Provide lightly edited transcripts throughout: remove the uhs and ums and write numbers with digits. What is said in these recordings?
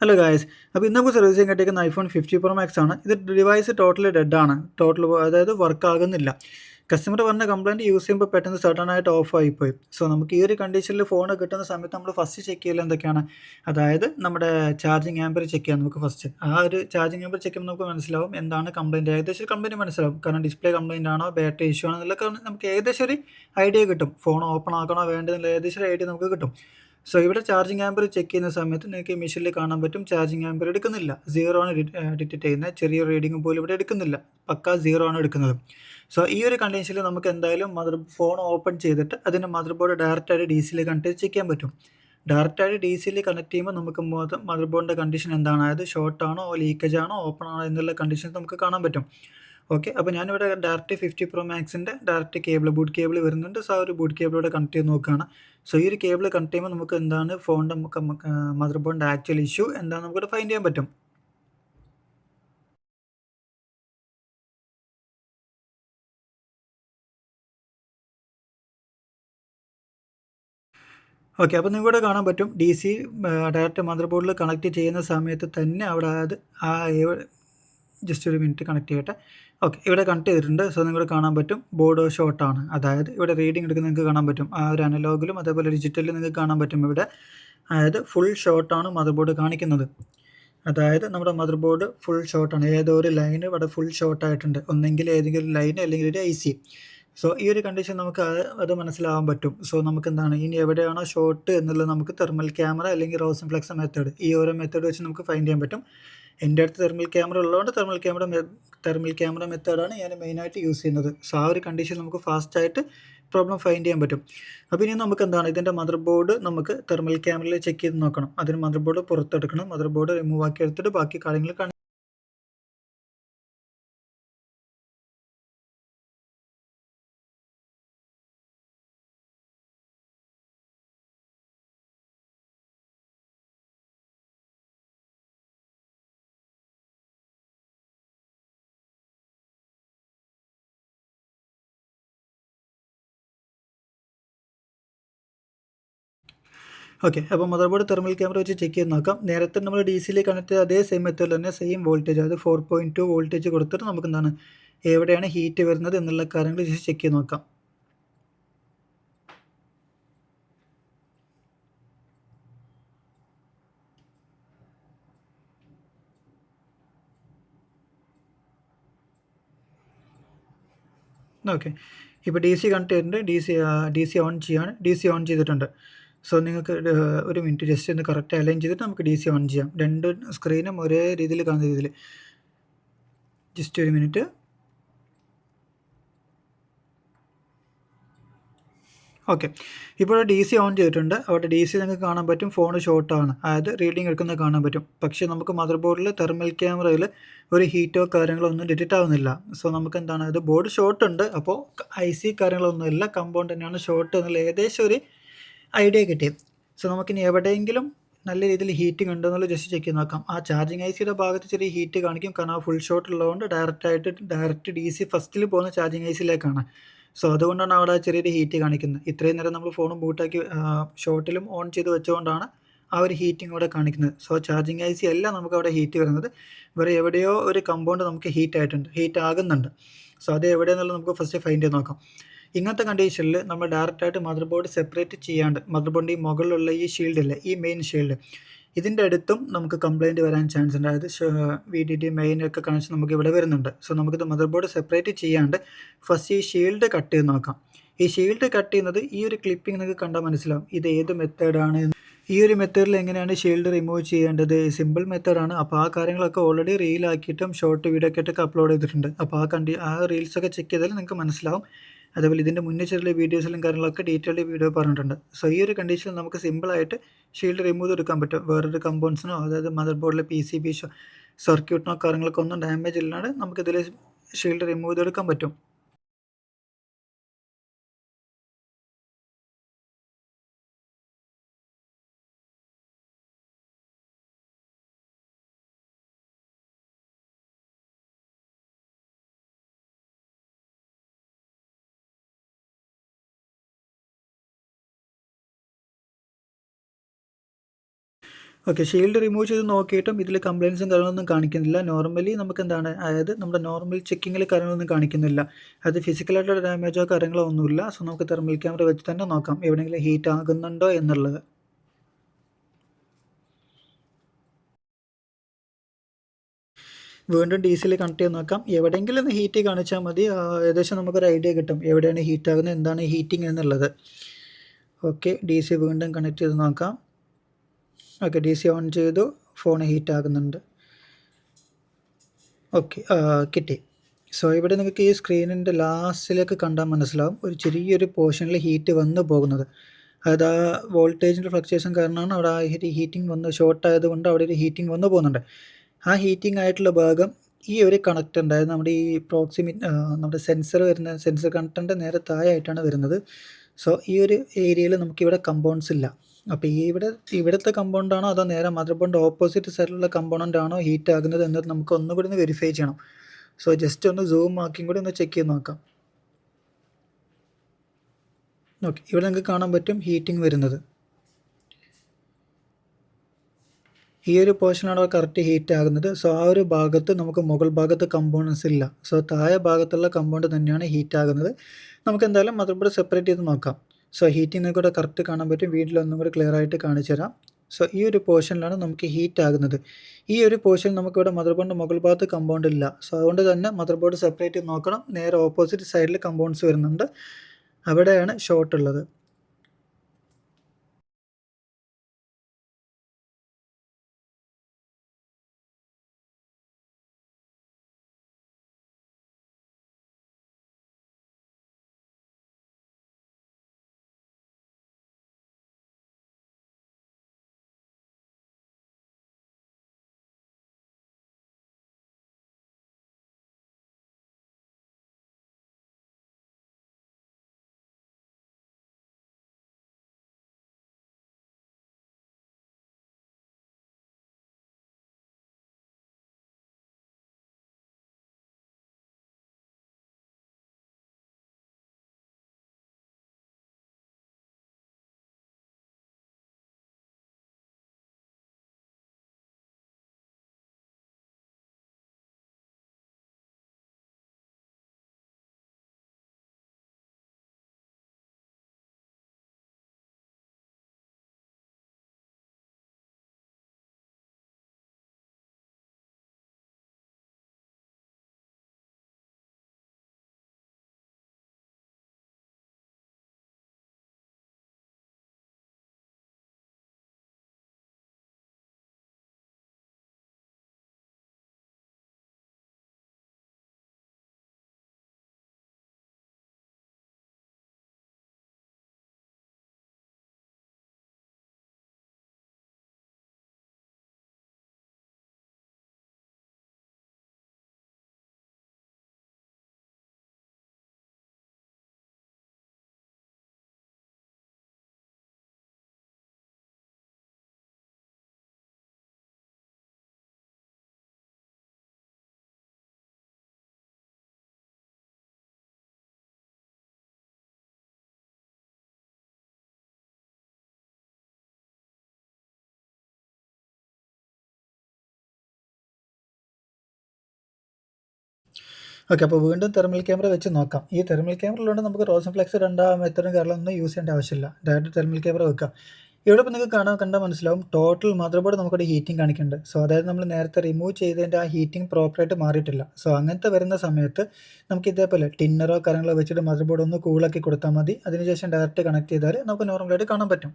Hello guys. അപ്പോൾ ഇന്ന് നമുക്ക് സർവീസ് ചെയ്യാൻ കിട്ടിയിരിക്കുന്ന ഐഫോൺ 50 പ്രോ മാക്സ് ആണ്. ഇത് ഡിവൈസ് ടോട്ടലി ഡെഡ് ആണ്. അതായത് വർക്ക് ആകുന്നില്ല. കസ്റ്റമർ പറഞ്ഞ കംപ്ലയിൻറ്റ് യൂസ് ചെയ്യുമ്പോൾ പെട്ടെന്ന് സഡൻ ആയിട്ട് ഓഫ് ആയിപ്പോയി. സോ നമുക്ക് ഈ ഒരു കണ്ടീഷനിൽ ഫോൺ കിട്ടുന്ന സമയത്ത് നമ്മൾ ഫസ്റ്റ് ചെക്ക് ചെയ്യൽ എന്തൊക്കെയാണ്, അതായത് നമ്മുടെ ചാർജിങ് ആമ്പർ ചെക്ക് ചെയ്യാം. നമുക്ക് ഫസ്റ്റ് ആ ഒരു ചാർജിങ് ആമ്പർ ചെക്ക് ചെയ്യുമ്പോൾ നമുക്ക് മനസ്സിലാവും എന്താണ് കംപ്ലയിൻറ്റ്. ഏകദേശം കംപ്ലയിൻറ്റ് മനസ്സിലാവും. കാരണം ഡിസ്പ്ലേ കംപ്ലയിൻ്റ് ആണോ ബാറ്ററി ഇഷ്യൂ ആണോ എന്നുള്ളതൊക്കെ നമുക്ക് ഏകദേശം ഒരു ഐഡിയ കിട്ടും. ഫോൺ ഓപ്പൺ ആക്കണോ വേണ്ടതെന്നുള്ള ഏകദേശം ഒരു ഐഡിയ നമുക്ക് കിട്ടും. സോ ഇവിടെ ചാർജിങ് ആമ്പർ ചെക്ക് ചെയ്യുന്ന സമയത്ത് നിങ്ങൾക്ക് ഈ മെഷീനിൽ കാണാൻ പറ്റും ചാർജിങ് ആമ്പർ എടുക്കുന്നില്ല. സീറോ ആണ് ഡിറ്റക്ട് ചെയ്യുന്നത്. ചെറിയ റീഡിംഗ് പോലും ഇവിടെ എടുക്കുന്നില്ല. പക്ക സീറോ ആണ് എടുക്കുന്നത്. സോ ഈ ഒരു കണ്ടീഷനിൽ നമുക്ക് എന്തായാലും ഫോൺ ഓപ്പൺ ചെയ്തിട്ട് അതിൻ്റെ മദർ ബോർഡ് ഡയറക്റ്റായിട്ട് ഡി സിയിൽ കണക്ട് ചെയ്ത് ചെക്ക് ചെയ്യാൻ പറ്റും. ഡയറക്റ്റായിട്ട് ഡി സിയിൽ കണക്ട് ചെയ്യുമ്പോൾ നമുക്ക് മദർ ബോർഡിൻ്റെ കണ്ടീഷൻ എന്താണ്, അതായത് ഷോർട്ട് ആണോ ലീക്കേജ് ആണോ ഓപ്പൺ ആണോ എന്നുള്ള കണ്ടീഷൻ നമുക്ക് കാണാൻ പറ്റും. ഓക്കെ, അപ്പോൾ ഞാനിവിടെ ഡയറക്റ്റ് 50 പ്രോ മാക്സിൻ്റെ ഡയറക്റ്റ് കേബിൾ ബൂട്ട് കേബിൾ വരുന്നുണ്ട്. സോ ആ ഒരു ബൂട്ട് കേബിളോടെ കണക്ട് ചെയ്ത് നോക്കുകയാണ്. സോ ഈ ഒരു കേബിൾ കണക്ട് ചെയ്യുമ്പോൾ നമുക്ക് എന്താണ് ഫോണിൻ്റെ മദർ ബോർഡിൻ്റെ ആക്ച്വൽ ഇഷ്യൂ എന്താണെന്ന് നമുക്കിവിടെ ഫൈൻഡ് ചെയ്യാൻ പറ്റും. ഓക്കെ, അപ്പോൾ നിങ്ങൾക്കിവിടെ കാണാൻ പറ്റും ഡി സി ഡയറക്റ്റ് മദർ ബോർഡിൽ കണക്ട് ചെയ്യുന്ന സമയത്ത് തന്നെ അവിടെ അത് ആ ജസ്റ്റ് ഒരു മിനിറ്റ് കണക്ട് ചെയ്യട്ടെ. ഓക്കെ, ഇവിടെ കണക്ട് ചെയ്തിട്ടുണ്ട്. സോ നിങ്ങൾക്ക് കാണാൻ പറ്റും ബോർഡ് ഷോർട്ടാണ്. അതായത് ഇവിടെ റീഡിംഗ് എടുക്കുന്നത് നിങ്ങൾക്ക് കാണാൻ പറ്റും. ആ ഒരു അനലോഗിലും അതേപോലെ ഡിജിറ്റലിലും നിങ്ങൾക്ക് കാണാൻ പറ്റും ഇവിടെ. അതായത് ഫുൾ ഷോർട്ടാണ് മദർ ബോർഡ് കാണിക്കുന്നത്. അതായത് നമ്മുടെ മദർ ബോർഡ് ഫുൾ ഷോർട്ടാണ്. ഏതോ ഒരു ലൈൻ ഇവിടെ ഫുൾ ഷോർട്ടായിട്ടുണ്ട്. ഒന്നെങ്കിൽ ഏതെങ്കിലും ലൈൻ അല്ലെങ്കിൽ ഒരു ഐ സി. സോ ഈ ഒരു കണ്ടീഷൻ നമുക്ക് അത് മനസ്സിലാവാൻ പറ്റും. സോ നമുക്ക് എന്താണ് ഇനി എവിടെയാണോ ഷോർട്ട് എന്നുള്ളത് നമുക്ക് തെർമൽ ക്യാമറ അല്ലെങ്കിൽ റോസൻഫ്ലെക്സ് മെത്തേഡ്, ഈ ഓരോ മെത്തേഡ് വെച്ച് നമുക്ക് ഫൈൻഡ് ചെയ്യാൻ പറ്റും. എൻ്റെ അടുത്ത് തെർമൽ ക്യാമറ ഉള്ളതുകൊണ്ട് തെർമൽ ക്യാമറ മെത്തേഡാണ് ഞാൻ മെയിനായിട്ട് യൂസ് ചെയ്യുന്നത്. സോ ആ ഒരു കണ്ടീഷൻ നമുക്ക് ഫാസ്റ്റായിട്ട് പ്രോബ്ലം ഫൈൻഡ് ചെയ്യാൻ പറ്റും. അപ്പോൾ ഇനി നമുക്ക് എന്താണ് ഇതിൻ്റെ മദർ ബോർഡ് നമുക്ക് തെർമൽ ക്യാമറയിൽ ചെക്ക് ചെയ്ത് നോക്കണം. അതിന് മദർ ബോർഡ് പുറത്തെടുക്കണം. മദർ ബോർഡ് റിമൂവ് ആക്കി എടുത്തിട്ട് ബാക്കി കാര്യങ്ങൾ ഓക്കെ, അപ്പോൾ മദർ ബോർഡ് തെർമൽ ക്യാമറ വെച്ച് ചെക്ക് ചെയ്ത് നോക്കാം. നേരത്തെ നമ്മൾ ഡി സിയിൽ കണക്ട് ചെയ്ത അതേ സെയിം മെത്തേഡിൽ തന്നെ സെയിം വോൾട്ടേജ്, അതായത് 4.2 വോൾട്ടേജ് കൊടുത്തിട്ട് നമുക്ക് എന്താണ് എവിടെയാണ് ഹീറ്റ് വരുന്നത് എന്നുള്ള കാര്യങ്ങൾ ജസ്റ്റ് ചെക്ക് ചെയ്ത് നോക്കാം. ഓക്കെ, ഇപ്പോൾ ഡി സി കണക്ട് ചെയ്തിട്ടുണ്ട്. ഡി സി ഓൺ ചെയ്യാണ്. ഡി സി ഓൺ ചെയ്തിട്ടുണ്ട്. സോ നിങ്ങൾക്ക് ഒരു മിനിറ്റ് ജസ്റ്റ് ഒന്ന് കറക്റ്റ് അലൈൻ ചെയ്തിട്ട് നമുക്ക് ഡി സി ഓൺ ചെയ്യാം. രണ്ട് സ്ക്രീനും ഒരേ രീതിയിൽ കാണുന്ന രീതിയിൽ. ജസ്റ്റ് ഒരു മിനിറ്റ്. ഓക്കെ, ഇപ്പോൾ ഡി സി ഓൺ ചെയ്തിട്ടുണ്ട്. അവിടെ ഡി സി നിങ്ങൾക്ക് കാണാൻ പറ്റും ഫോൺ ഷോർട്ടാണ്, അതായത് റീഡിംഗ് എടുക്കുന്നത് കാണാൻ പറ്റും. പക്ഷേ നമുക്ക് മദർ ബോർഡിൽ തെർമൽ ക്യാമറയിൽ ഒരു ഹീറ്റോ കാര്യങ്ങളോ ഒന്നും ഡിറ്റക്റ്റ് ആവുന്നില്ല. സോ നമുക്ക് എന്താണ് അത് ബോർഡ് ഷോർട്ട് ഉണ്ട്. അപ്പോൾ ഐ സി കാര്യങ്ങളൊന്നുമില്ല, കമ്പൗണ്ട് തന്നെയാണ് ഷോർട്ട് എന്നുള്ള ഏകദേശം ഒരു ഐഡിയ കിട്ടി. സോ നമുക്കിനി എവിടെയെങ്കിലും നല്ല രീതിയിൽ ഹീറ്റിംഗ് ഉണ്ടോ എന്നുള്ളത് ജസ്റ്റ് ചെക്ക് ചെയ്ത് നോക്കാം. ആ ചാർജിങ് ഐ സിയുടെ ഭാഗത്ത് ചെറിയ ഹീറ്റ് കാണിക്കും. കാരണം ആ ഫുൾ ഷോട്ട് ഉള്ളതുകൊണ്ട് ഡയറക്റ്റ് ഡി സി ഫസ്റ്റിൽ പോകുന്ന ചാർജിങ് ഐ സിയിലേക്കാണ്. സോ അതുകൊണ്ടാണ് അവിടെ ചെറിയൊരു ഹീറ്റ് കാണിക്കുന്നത്. ഇത്രയും നേരം നമ്മൾ ഫോൺ ബൂട്ടാക്കി ഷോർട്ടിലും ഓൺ ചെയ്ത് വെച്ചുകൊണ്ടാണ് ആ ഒരു ഹീറ്റിംഗ് അവിടെ കാണിക്കുന്നത്. സോ ചാർജിങ് ഐ സി അല്ല നമുക്ക് അവിടെ ഹീറ്റ് വരുന്നത്. വേറെ എവിടെയോ ഒരു കമ്പൗണ്ട് നമുക്ക് ഹീറ്റ് ആകുന്നുണ്ട്. സോ അത് എവിടെയെന്നുള്ളത് നമുക്ക് ഫസ്റ്റ് ഫൈൻഡ് ചെയ്ത് നോക്കാം. ഇങ്ങനത്തെ കണ്ടീഷനിൽ നമ്മൾ ഡയറക്റ്റായിട്ട് മദർ ബോർഡ് സെപ്പറേറ്റ് ചെയ്യാണ്ട് മദർ ബോർഡിൻ്റെ ഈ മുകളിലുള്ള ഈ ഷീൽഡില്ലേ, ഈ മെയിൻ ഷീൽഡ്, ഇതിൻ്റെ അടുത്തും നമുക്ക് കംപ്ലയിൻറ്റ് വരാൻ ചാൻസ് ഉണ്ട്. അതായത് വി ഡി ഡി മെയിൻ ഒക്കെ കണക്ഷൻ നമുക്ക് ഇവിടെ വരുന്നുണ്ട്. സോ നമുക്കിത് മദർ ബോർഡ് സെപ്പറേറ്റ് ചെയ്യാണ്ട് ഫസ്റ്റ് ഈ ഷീൽഡ് കട്ട് ചെയ്ത് നോക്കാം. ഈ ഷീൽഡ് കട്ട് ചെയ്യുന്നത് ഈ ഒരു ക്ലിപ്പിംഗ് നിങ്ങൾക്ക് കണ്ടാൽ മനസ്സിലാവും ഇത് ഏത് മെത്തേഡാണ്. ഈ ഒരു മെത്തേഡിൽ എങ്ങനെയാണ് ഷീൽഡ് റിമൂവ് ചെയ്യേണ്ടത്, സിമ്പിൾ മെത്തേഡാണ്. അപ്പോൾ ആ കാര്യങ്ങളൊക്കെ ഓൾറെഡി റീലാക്കിയിട്ടും ഷോർട്ട് വീഡിയോ ഒക്കെ ആയിട്ടൊക്കെ അപ്ലോഡ് ചെയ്തിട്ടുണ്ട്. അപ്പോൾ ആ റീൽസൊക്കെ ചെക്ക് ചെയ്താൽ നിങ്ങൾക്ക് മനസ്സിലാവും. അതേപോലെ ഇതിൻ്റെ മുന്നേ ചെറിയ വീഡിയോസിലും കാര്യങ്ങളൊക്കെ ഡീറ്റെയിൽഡ് വീഡിയോ പറഞ്ഞിട്ടുണ്ട്. സോ ഈ ഒരു കണ്ടീഷനിൽ നമുക്ക് സിമ്പിളായിട്ട് ഷീൽഡ് റിമൂവ് ചെയ്തെടുക്കാൻ പറ്റും. വേറൊരു കമ്പോണൻസിനോ അതായത് മദർ ബോർഡിലെ പി സി ബി സർക്യൂട്ടിനോ കാര്യങ്ങളൊക്കെ ഒന്നും ഡാമേജ് ഇല്ലാണ്ട് നമുക്കിതിൽ ഷീൽഡ് റിമൂവ് ചെയ്തെടുക്കാൻ പറ്റും. ഓക്കെ, ഷീൽഡ് റിമൂവ് ചെയ്ത് നോക്കിയിട്ടും ഇതിൽ കംപ്ലയിൻസും കാര്യങ്ങളൊന്നും കാണിക്കുന്നില്ല. നോർമലി നമുക്ക് എന്താണ്, അതായത് നമ്മുടെ നോർമൽ ചെക്കിങ്ങിൽ കാര്യങ്ങളൊന്നും കാണിക്കുന്നില്ല. അത് ഫിസിക്കലായിട്ടുള്ള ഡാമേജോ കാര്യങ്ങളോ ഒന്നുമില്ല. സോ നമുക്ക് തെർമൽ ക്യാമറ വെച്ച് തന്നെ നോക്കാം എവിടെയെങ്കിലും ഹീറ്റ് ആകുന്നുണ്ടോ എന്നുള്ളത്. വീണ്ടും ഡി സിയിൽ കണക്ട് ചെയ്ത് നോക്കാം. എവിടെയെങ്കിലും ഒന്ന് ഹീറ്റ് കാണിച്ചാൽ മതി, ഏകദേശം നമുക്കൊരു ഐഡിയ കിട്ടും എവിടെയാണ് ഹീറ്റ് ആകുന്നത്, എന്താണ് ഹീറ്റിംഗ് എന്നുള്ളത്. ഓക്കെ, ഡി സി വീണ്ടും കണക്ട് ചെയ്ത് നോക്കാം. ഓക്കെ, ഡി സി ഓൺ ചെയ്തു, ഫോൺ ഹീറ്റ് ആകുന്നുണ്ട്. ഓക്കെ, കിട്ടി. സോ ഇവിടെ നിങ്ങൾക്ക് ഈ സ്ക്രീനിൻ്റെ ലാസ്റ്റിലേക്ക് കണ്ടാൽ മനസ്സിലാവും ഒരു ചെറിയൊരു പോർഷനിൽ ഹീറ്റ് വന്ന് പോകുന്നത്. അതായത് ആ വോൾട്ടേജിൻ്റെ ഫ്ലക്ച്വേഷൻ കാരണമാണ് അവിടെ ആ ഹീറ്റിംഗ് വന്ന് ഷോർട്ട് ആയതുകൊണ്ട് അവിടെ ഒരു ഹീറ്റിംഗ് വന്ന് പോകുന്നുണ്ട്. ആ ഹീറ്റിംഗ് ആയിട്ടുള്ള ഭാഗം ഈ ഒരു കണക്ടർ ഉണ്ട്, അതായത് നമ്മുടെ ഈ നമ്മുടെ സെൻസർ വരുന്ന സെൻസർ കണക്ടറിൻ്റെ നേരെ താഴെയായിട്ടാണ് വരുന്നത്. സോ ഈ ഒരു ഏരിയയിൽ നമുക്കിവിടെ കമ്പൗണ്ട്സ് ഇല്ല. അപ്പോൾ ഇവിടുത്തെ കമ്പൗണ്ടാണോ അതോ നേരെ മദർ ബോർഡിൻ്റെ ഓപ്പോസിറ്റ് സൈഡിലുള്ള കമ്പൗണ്ട് ആണോ ഹീറ്റ് ആകുന്നത് എന്നത് നമുക്ക് ഒന്നുകൂടി ഒന്ന് വെരിഫൈ ചെയ്യണം. സോ ജസ്റ്റ് ഒന്ന് സൂം ആക്കിയും കൂടി ഒന്ന് ചെക്ക് ചെയ്ത് നോക്കാം. ഓക്കെ, ഇവിടെ നിങ്ങൾക്ക് കാണാൻ പറ്റും ഹീറ്റിംഗ് വരുന്നത്. ഈ ഒരു പോർഷനാണ് കറക്റ്റ് ഹീറ്റ് ആകുന്നത്. സോ ആ ഒരു ഭാഗത്ത് നമുക്ക് മുകൾ ഭാഗത്ത് കമ്പോണൻസ് ഇല്ല. സോ താഴെ ഭാഗത്തുള്ള കമ്പൗണ്ട് തന്നെയാണ് ഹീറ്റ് ആകുന്നത്. നമുക്ക് എന്തായാലും മദർ ബോർഡ് സെപ്പറേറ്റ് ചെയ്ത് നോക്കാം. സോ ഹീറ്റിംഗ് കൂടെ കറക്റ്റ് കാണാൻ പറ്റും. വീഡിയോയിൽ ഒന്നും കൂടി ക്ലിയർ ആയിട്ട് കാണിച്ചു തരാം. സോ ഈ ഒരു പോർഷനിലാണ് നമുക്ക് ഹീറ്റ് ആകുന്നത്. ഈ ഒരു പോർഷൻ നമുക്കിവിടെ മദർ ബോർഡിൻ്റെ മുകൾ ഭാഗത്ത് കമ്പൗണ്ട് ഇല്ല. സോ അതുകൊണ്ട് തന്നെ മദർ ബോർഡ് സെപ്പറേറ്റ് ചെയ്ത് നോക്കണം. നേരെ ഓപ്പോസിറ്റ് സൈഡിൽ കമ്പൗണ്ട്സ് വരുന്നുണ്ട്, അവിടെയാണ് ഷോർട്ട് ഉള്ളത്. ഓക്കെ, അപ്പോൾ വീണ്ടും തെർമൽ ക്യാമറ വെച്ച് നോക്കാം. ഈ തെർമൽ ക്യാമറയിലുണ്ട് നമുക്ക് റോസൻഫ്ലെക്സ് മെത്തഡും കാര്യങ്ങളൊന്നും യൂസ് ചെയ്യേണ്ട ആവശ്യമില്ല. ഡയറക്റ്റ് തെർമൽ ക്യാമറ വെക്കുക. ഇവിടെ ഇപ്പോൾ നിങ്ങൾക്ക് കണ്ടാൽ മനസ്സിലാവും ടോട്ടൽ മദർ ബോർഡ് നമുക്കൊരു ഹീറ്റിംഗ് കാണിക്കുന്നുണ്ട്. സോ അതായത് നമ്മൾ നേരത്തെ റിമൂവ് ചെയ്തതിൻ്റെ ആ ഹീറ്റിംഗ് പ്രോപ്പറായിട്ട് മാറിയിട്ടില്ല. സോ അങ്ങനത്തെ വരുന്ന സമയത്ത് നമുക്ക് ഇതേപോലെ ടിന്നറോ കാര്യങ്ങളോ വെച്ചിട്ട് മദർ ബോർഡ് ഒന്ന് കൂളാക്കി കൊടുത്താൽ മതി. അതിനുശേഷം ഡയറക്റ്റ് കണക്ട് ചെയ്താൽ നമുക്ക് നോർമലായിട്ട് കാണാൻ പറ്റും.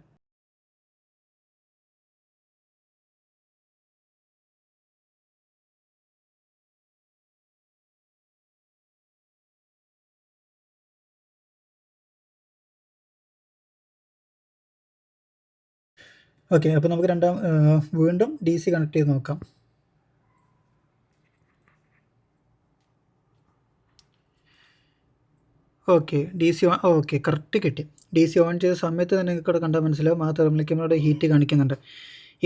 ഓക്കെ, അപ്പോൾ നമുക്ക് വീണ്ടും ഡി സി കണക്ട് ചെയ്ത് നോക്കാം. Okay, D C on, okay correct കിട്ടി. ഡി സി ഓൺ ചെയ്ത സമയത്ത് തന്നെ നിങ്ങൾക്ക് ഇവിടെ കണ്ടാൽ മനസ്സിലാവും ആ തെർമൽ ക്യാമറയുടെ ഹീറ്റ് കാണിക്കുന്നുണ്ട്.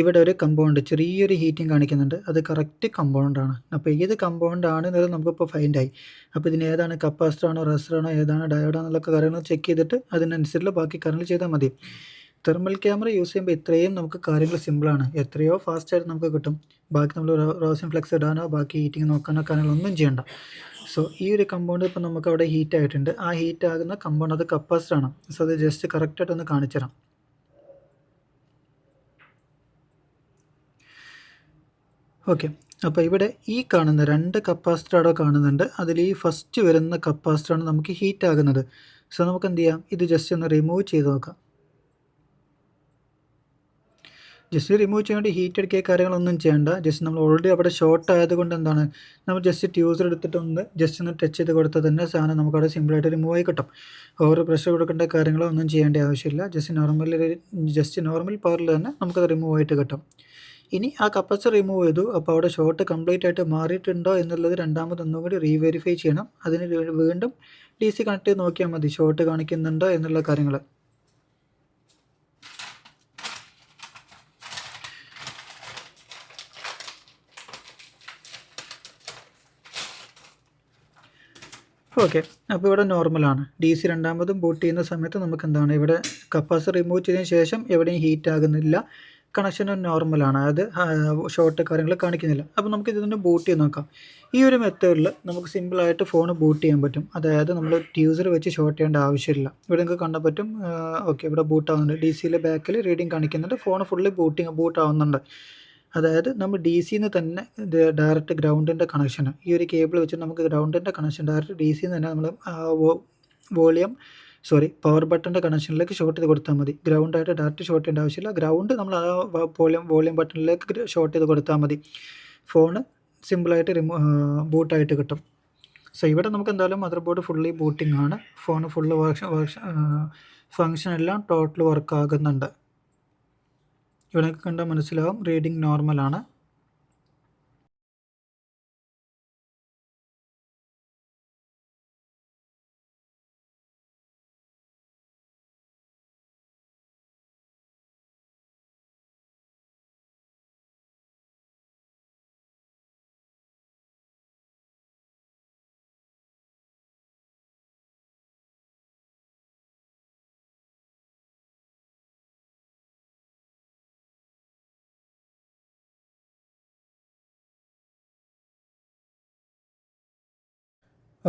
ഇവിടെ ഒരു കമ്പൗണ്ട് ചെറിയൊരു ഹീറ്റിംഗ് കാണിക്കുന്നുണ്ട്, അത് കറക്റ്റ് കമ്പൗണ്ടാണ്. അപ്പോൾ ഏത് കമ്പൗണ്ടാണ് എന്നത് നമുക്കിപ്പോൾ ഫൈൻഡായി. അപ്പോൾ ഇതിന് ഏതാണ് കപ്പാസിറ്റർ ആണോ റെസിസ്റ്റർ ആണോ ഏതാണ് ഡയോഡാണെന്നുള്ള കാര്യങ്ങൾ ചെക്ക് ചെയ്തിട്ട് അതിനനുസരിച്ചുള്ള ബാക്കി കാര്യങ്ങൾ ചെയ്താൽ മതി. തെർമൽ ക്യാമറ യൂസ് ചെയ്യുമ്പോൾ ഇത്രയും നമുക്ക് കാര്യങ്ങൾ സിമ്പിളാണ്. എത്രയോ ഫാസ്റ്റായിട്ട് നമുക്ക് കിട്ടും. ബാക്കി നമ്മൾ റോസിൻ ഫ്ലെക്സ് ഇടാനോ ബാക്കി ഹീറ്റിംഗ് നോക്കാനോ കാര്യങ്ങളൊന്നും ചെയ്യണ്ട. സോ ഈ ഒരു കമ്പൗണ്ട് ഇപ്പോൾ നമുക്ക് അവിടെ ഹീറ്റ് ആയിട്ടുണ്ട്. ആ ഹീറ്റ് ആകുന്ന കമ്പൗണ്ട് അത് കപ്പാസിറ്ററാണ്. സോ അത് ജസ്റ്റ് കറക്റ്റായിട്ടൊന്ന് കാണിച്ചു തരാം. ഓക്കെ. അപ്പോൾ ഇവിടെ ഈ കാണുന്ന 2 കപ്പാസിറ്റർ അവിടെ കാണുന്നുണ്ട്. അതിൽ ഈ ഫസ്റ്റ് വരുന്ന കപ്പാസിറ്ററാണ് നമുക്ക് ഹീറ്റ് ആകുന്നത്. സോ നമുക്ക് എന്ത് ചെയ്യാം, ഇത് ജസ്റ്റ് ഒന്ന് റിമൂവ് ചെയ്ത് നോക്കാം. ജസ്റ്റ് റിമൂവ് ചെയ്യാൻ വേണ്ടി ഹീറ്റ് അടിക്കുക കാര്യങ്ങളൊന്നും ചെയ്യേണ്ട. ജസ്റ്റ് നമ്മൾ ഓൾറെഡി അവിടെ ഷോർട്ട് ആയതുകൊണ്ട് എന്താണ്, നമ്മൾ ജസ്റ്റ് ട്യൂസർ എടുത്തിട്ടൊന്ന് ജസ്റ്റ് ഒന്ന് ടച്ച് ചെയ്ത് കൊടുത്താൽ തന്നെ സാധനം നമുക്കവിടെ സിമ്പിളായിട്ട് റിമൂവ് ആയി കിട്ടും. ഓവർ പ്രഷർ കൊടുക്കേണ്ട കാര്യങ്ങളോ ഒന്നും ചെയ്യേണ്ട ആവശ്യമില്ല. ജസ്റ്റ് നോർമൽ പവറിൽ തന്നെ നമുക്കത് റിമൂവ് ആയിട്ട് കിട്ടും. ഇനി ആ കപ്പാസിറ്റർ റിമൂവ് ചെയ്തു. അപ്പോൾ അവിടെ ഷോർട്ട് കംപ്ലീറ്റ് ആയിട്ട് മാറിയിട്ടുണ്ടോ എന്നുള്ളത് രണ്ടാമതൊന്നും കൂടി റീവെരിഫൈ ചെയ്യണം. അതിന് വീണ്ടും DC കണക്ട് ചെയ്ത് നോക്കിയാൽ മതി ഷോർട്ട് കാണിക്കുന്നുണ്ടോ എന്നുള്ള കാര്യങ്ങൾ. ഓക്കെ. അപ്പോൾ ഇവിടെ നോർമലാണ്. DC രണ്ടാമതും ബൂട്ട് ചെയ്യുന്ന സമയത്ത് നമുക്ക് എന്താണ്, ഇവിടെ കപ്പാസിറ്റർ റിമൂവ് ചെയ്തതിന് ശേഷം എവിടെയും ഹീറ്റ് ആകുന്നില്ല. കണക്ഷനും നോർമലാണ്. അതായത് ഷോർട്ട് കാര്യങ്ങൾ കാണിക്കുന്നില്ല. അപ്പോൾ നമുക്ക് ഇതിനെ ബൂട്ട് ചെയ്ത് നോക്കാം. ഈ ഒരു മെത്തേഡിൽ നമുക്ക് സിമ്പിളായിട്ട് ഫോൺ ബൂട്ട് ചെയ്യാൻ പറ്റും. അതായത് നമ്മൾ ട്യൂസർ വെച്ച് ഷോർട്ട് ചെയ്യേണ്ട ആവശ്യമില്ല. ഇവിടെ നിങ്ങൾക്ക് കാണാൻ പറ്റും. ഓക്കെ, ഇവിടെ ബൂട്ട് ആവുന്നുണ്ട്. DCയിലെ ബാക്കിൽ റീഡിങ് കാണിക്കുന്നുണ്ട്. ഫോൺ ഫുള്ളി ബൂട്ട് ആവുന്നുണ്ട്. അതായത് നമ്മൾ DCന്ന് തന്നെ ഡയറക്റ്റ് ഗ്രൗണ്ടിൻ്റെ കണക്ഷൻ, ഈ ഒരു കേബിൾ വെച്ചിട്ട് നമുക്ക് ഗ്രൗണ്ടിൻ്റെ കണക്ഷൻ ഡയറക്റ്റ് DCന്ന് തന്നെ നമ്മൾ പവർ ബട്ടൻ്റെ കണക്ഷനിലേക്ക് ഷോർട്ട് ചെയ്ത് കൊടുത്താൽ മതി. ഗ്രൗണ്ടായിട്ട് ഡയറക്റ്റ് ഷോർട്ട് ചെയ്യേണ്ട ആവശ്യമില്ല. ഗ്രൗണ്ട് നമ്മൾ ആ വോളിയം ബട്ടണിലേക്ക് ഷോർട്ട് ചെയ്ത് കൊടുത്താൽ മതി. ഫോണ് സിമ്പിളായിട്ട് ബൂട്ടായിട്ട് കിട്ടും. സോ ഇവിടെ നമുക്ക് എന്തായാലും മദർ ബോർഡ് ഫുള്ളി ബൂട്ടിംഗ് ആണ്. ഫോൺ ഫുള്ള് ഫങ്ഷൻ എല്ലാം ടോട്ടൽ വർക്ക് ആകുന്നുണ്ട്. ഇവിടെ കണ്ടാൽ മനസ്സിലാവും റീഡിങ് നോർമലാണ്.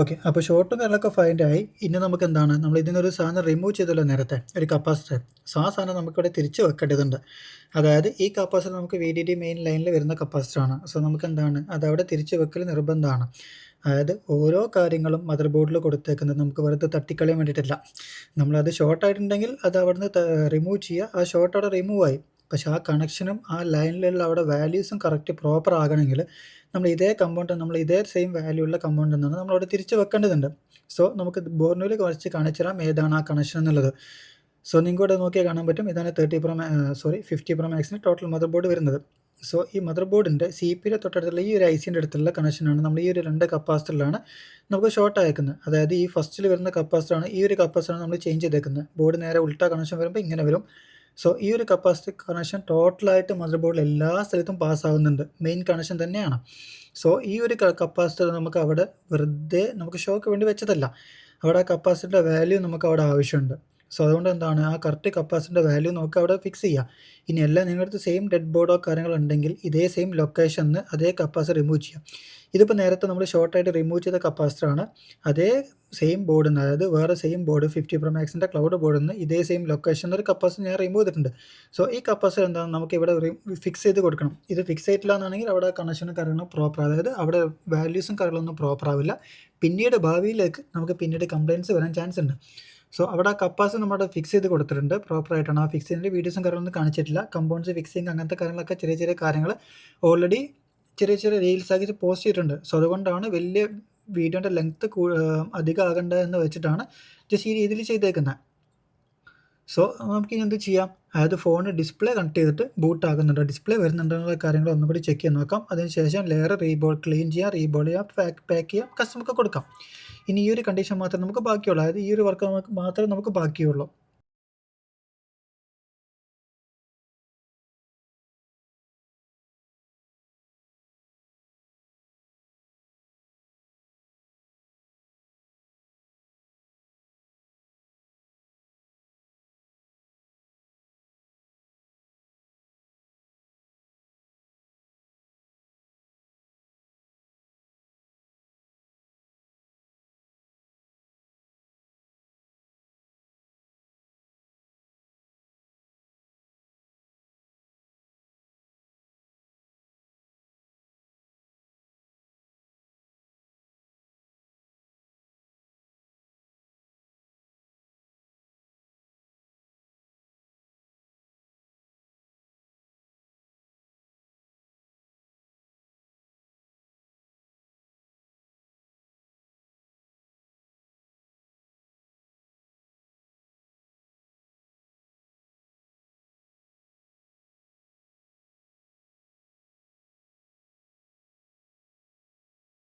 ഓക്കെ. അപ്പോൾ ഷോർട്ടും കാര്യങ്ങളൊക്കെ ഫൈൻഡ് ആയി. ഇനി നമുക്ക് എന്താണ്, നമ്മൾ ഇതിൽ നിന്നൊരു സാധനം റിമൂവ് ചെയ്തല്ലോ നേരത്തെ, ഒരു കപ്പാസിറ്റർ. സോ ആ സാധനം നമുക്കിവിടെ തിരിച്ച് വെക്കേണ്ടതുണ്ട്. അതായത് ഈ കപ്പാസിറ്റർ നമുക്ക് VDD മെയിൻ ലൈനിൽ വരുന്ന കപ്പാസിറ്ററാണ്. സോ നമുക്ക് എന്താണ്, അതവിടെ തിരിച്ച് വെക്കൽ നിർബന്ധമാണ്. അതായത് ഓരോ കാര്യങ്ങളും മദർ ബോർഡിൽ കൊടുത്തേക്കുന്നത് നമുക്ക് വെറുതെ തട്ടിക്കളയാൻ വേണ്ടിയിട്ടില്ല. നമ്മളത് ഷോർട്ടായിട്ടുണ്ടെങ്കിൽ അത് അവിടുന്ന് റിമൂവ് ചെയ്യുക. ആ ഷോർട്ട് അവിടെ റിമൂവ് ആയി. പക്ഷേ ആ കണക്ഷനും ആ ലൈനിലുള്ള അവിടെ വാല്യൂസും കറക്റ്റ് പ്രോപ്പർ ആകണമെങ്കിൽ നമ്മൾ ഇതേ സെയിം വാല്യൂ ഉള്ള കമ്പൗണ്ട് എന്നാണ് നമ്മളവിടെ തിരിച്ച് വെക്കേണ്ടതുണ്ട്. സോ നമുക്ക് ബോർഡിൽ കുറച്ച് കാണിച്ചു തരാം ഏതാണ് ആ കണക്ഷൻ എന്നുള്ളത്. സോ നിങ്ങൾക്ക് ഇവിടെ നോക്കിയാൽ കാണാൻ പറ്റും. ഇതാണ് 50 Pro Maxന് ടോട്ടൽ മദർ ബോർഡ് വരുന്നത്. സോ ഈ മദർ ബോർഡിൻ്റെ CPയുടെ തൊട്ടടുത്തുള്ള ഈ ഒരു ICൻ്റെ അടുത്തുള്ള കണക്ഷനാണ് നമ്മൾ ഈ ഒരു 2 കപ്പാസിറ്ററിലാണ് നമുക്ക് ഷോർട്ട് അയക്കുന്നത്. അതായത് ഈ ഫസ്റ്റിൽ വരുന്ന കപ്പാസിറ്ററാണ്, ഈ ഒരു കപ്പാസിറ്ററാണ് നമ്മൾ ചേഞ്ച് ചെയ്തേക്കുന്നത്. ബോർഡ് നേരെ ഉൾട്ടാ കണക്ഷൻ വരുമ്പോൾ ഇങ്ങനെ വരും. സോ ഈ ഒരു കപ്പാസിറ്റി കണക്ഷൻ ടോട്ടലായിട്ട് മദർ ബോർഡിൽ എല്ലാ സ്ഥലത്തും പാസ്സാവുന്നുണ്ട്. മെയിൻ കണക്ഷൻ തന്നെയാണ്. സോ ഈ ഒരു കപ്പാസിറ്റർ നമുക്ക് അവിടെ വെറുതെ നമുക്ക് ഷോക്ക് വേണ്ടി വെച്ചതല്ല. അവിടെ ആ കപ്പാസിറ്ററിൻ്റെ വാല്യൂ നമുക്ക് അവിടെ ആവശ്യമുണ്ട്. സോ അതുകൊണ്ട് എന്താണ്, ആ കറക്റ്റ് കപ്പാസിറ്ററിൻ്റെ വാല്യൂ നമുക്ക് അവിടെ ഫിക്സ് ചെയ്യാം. ഇനി എല്ലാം നിങ്ങളുടെ അടുത്ത് സെയിം ഡെഡ് ബോർഡോ കാര്യങ്ങളുണ്ടെങ്കിൽ ഇതേ സെയിം ലൊക്കേഷനിൽ അതേ കപ്പാസിറ്റർ റിമൂവ് ചെയ്യാം. ഇതിപ്പോൾ നേരത്തെ നമ്മൾ ഷോർട്ടായിട്ട് റിമൂവ് ചെയ്ത കപ്പാസിറ്ററാണ്. അതേ സെയിം ബോർഡിൽ നിന്ന്, അതായത് വേറെ സെയിം ബോർഡ് 50 Pro Maxൻ്റെ ക്ലൗഡ് ബോർഡിൽ നിന്ന് ഇതേ സെയിം ലൊക്കേഷനിൽ ഒരു കപ്പാസിറ്റർ ഞാൻ റിമൂവ് ചെയ്തിട്ടുണ്ട്. സോ ഈ കപ്പാസിറ്റർ എന്താണ്, നമുക്ക് ഇവിടെ ഫിക്സ് ചെയ്ത് കൊടുക്കണം. ഇത് ഫിക്സ് ചെയ്തിട്ടില്ല എന്നാണെങ്കിൽ അവിടെ കണക്ഷനും കാര്യങ്ങളും പ്രോപ്പർ, അതായത് അവിടെ വാല്യൂസും കാര്യങ്ങളൊന്നും പ്രോപ്പർ ആവില്ല. ഭാവിയിലേക്ക് നമുക്ക് കംപ്ലയിൻറ്റ്സ് വരാൻ ചാൻസ് ഉണ്ട്. സോ അവിടെ ആ കപ്പാസിറ്റർ നമ്മുടെ ഫിക്സ് ചെയ്ത് കൊടുത്തിട്ടുണ്ട് പ്രോപ്പറായിട്ടാണ്. ആ ഫിക്സ് ചെയ്തതിൻ്റെ വീഡിയോസും കാര്യങ്ങളൊന്നും കാണിച്ചിട്ടില്ല. കമ്പൗണ്ട്സ് ഫിക്സിങ് അങ്ങനത്തെ കാര്യങ്ങളൊക്കെ ചെറിയ കാര്യങ്ങൾ ഓൾറെഡി ചെറിയ റീൽസ് ആക്കി പോസ്റ്റ് ചെയ്തിട്ടുണ്ട്. സോ അതുകൊണ്ടാണ് വലിയ വീഡിയോൻ്റെ ലെങ്ത്ത് അധികം ആകണ്ട എന്ന് വെച്ചിട്ടാണ് ജസ്റ്റ് ഈ രീതിയിൽ ചെയ്തേക്കുന്നത്. സോ നമുക്കിനി എന്ത് ചെയ്യാം, അതായത് ഫോൺ ഡിസ്പ്ലേ കണക്ട് ചെയ്തിട്ട് ബൂട്ട് ആകുന്നുണ്ടോ, ഡിസ്പ്ലേ വരുന്നുണ്ടോ എന്നുള്ള കാര്യങ്ങൾ ഒന്നും കൂടി ചെക്ക് ചെയ്ത് നോക്കാം. അതിനുശേഷം ലെയർ ക്ലീൻ ചെയ്യാം, റീബോൾ ചെയ്യാം, പാക്ക് ചെയ്യാം, കസ്റ്റമർക്ക് കൊടുക്കാം. ഇനി ഈ ഒരു കണ്ടീഷൻ മാത്രമേ നമുക്ക് ബാക്കിയുള്ളൂ, അതായത് ഈ ഒരു വർക്ക് മാത്രമേ നമുക്ക് ബാക്കിയുള്ളൂ.